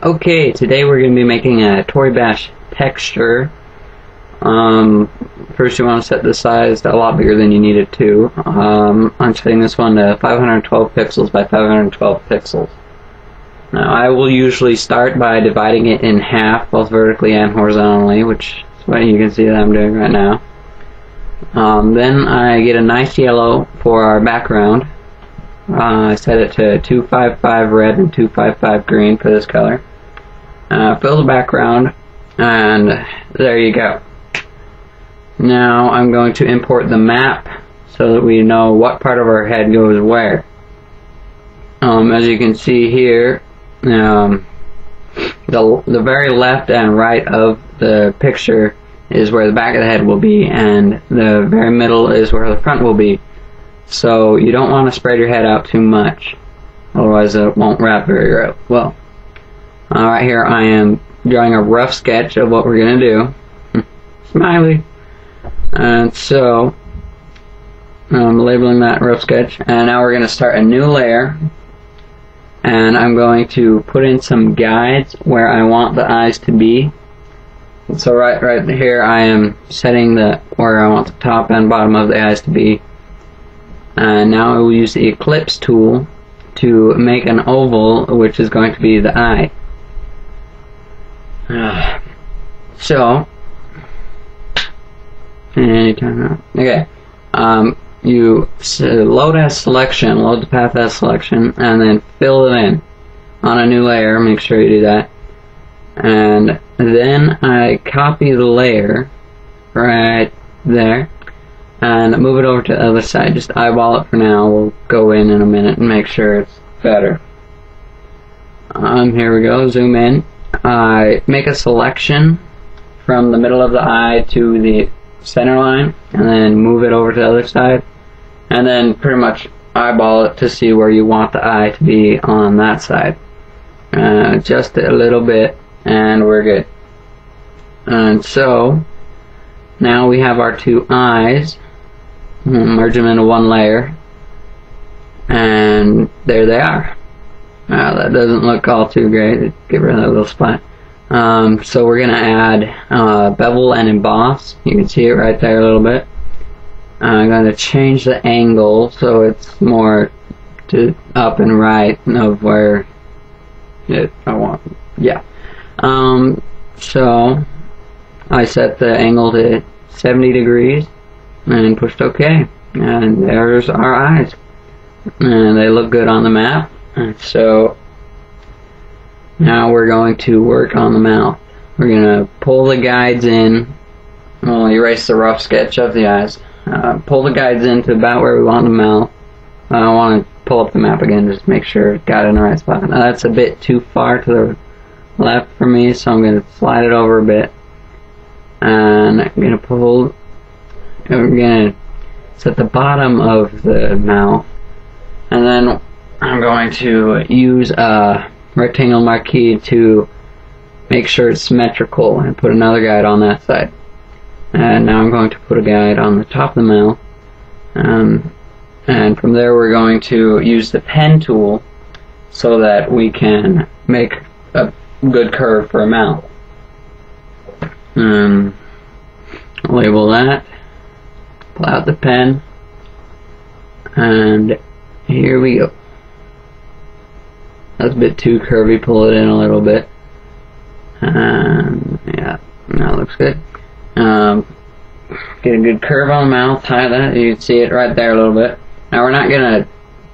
Okay, today we're going to be making a Toribash texture. First you want to set the size a lot bigger than you need it to. I'm setting this one to 512 pixels by 512 pixels. Now I will usually start by dividing it in half, both vertically and horizontally, which is what you can see that I'm doing right now. Then I get a nice yellow for our background. I set it to 255 red and 255 green for this color. Fill the background, and there you go. Now I'm going to import the map so that we know what part of our head goes where. As you can see here, the very left and right of the picture is where the back of the head will be, and the very middle is where the front will be. So you don't want to spread your head out too much, otherwise it won't wrap very well. Alright, here I am drawing a rough sketch of what we're going to do. Smiley. And so I'm labeling that rough sketch, and now we're going to start a new layer, and I'm going to put in some guides where I want the eyes to be. So right here I am setting where I want the top and bottom of the eyes to be. And now I will use the ellipse tool to make an oval, which is going to be the eye. So, anytime. Okay. You load the path as selection, and then fill it in on a new layer. Make sure you do that. And then I copy the layer right there and move it over to the other side. Just eyeball it for now. We'll go in a minute and make sure it's better. Here we go. Zoom in. I make a selection from the middle of the eye to the center line, and then move it over to the other side, and then pretty much eyeball it to see where you want the eye to be on that side. Just a little bit, and we're good. And so now we have our two eyes. Merge them into one layer, and there they are. That doesn't look all too great. Get rid of that little spot. So we're going to add bevel and emboss. You can see it right there a little bit. I'm going to change the angle so it's more to up and right of where I want. Yeah. So I set the angle to 70 degrees and pushed OK. And there's our eyes. And they look good on the map. And so now we're going to work on the mouth. We're going to pull the guides in. We'll erase the rough sketch of the eyes. Pull the guides in to about where we want the mouth. I want to pull up the map again just to make sure it's got it in the right spot. Now that's a bit too far to the left for me, so I'm going to slide it over a bit. And I'm going to pull. We're going to set the bottom of the mouth. And then I'm going to use a rectangle marquee to make sure it's symmetrical and put another guide on that side. And now I'm going to put a guide on the top of the mouth. And from there we're going to use the pen tool so that we can make a good curve for a mouth. Label that. Pull out the pen. And here we go. That's a bit too curvy, pull it in a little bit. Yeah, that looks good. Get a good curve on the mouth, tie that, you can see it right there a little bit. Now we're not going to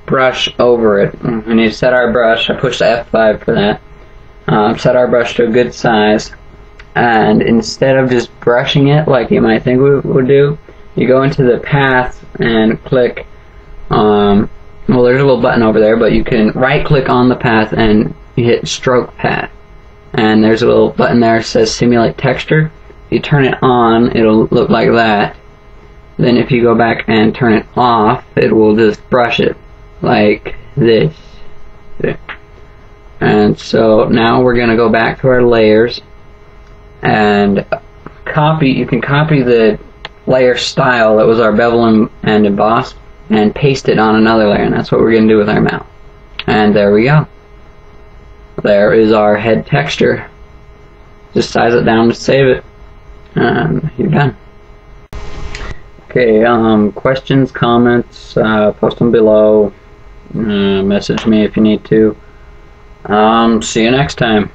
brush over it. We need to set our brush. I pushed F5 for that. Set our brush to a good size. And instead of just brushing it like you might think we would do, you go into the path and click well, there's a little button over there, but you can right click on the path and you hit stroke path, and there's a little button there that says simulate texture. If you turn it on, it'll look like that. Then if you go back and turn it off, it will just brush it like this. And so now we're going to go back to our layers and you can copy the layer style that was our bevel and emboss and paste it on another layer, and that's what we're going to do with our mouth. And there we go. there is our head texture. Just size it down to save it, and you're done. Okay, questions, comments, post them below. Message me if you need to. See you next time.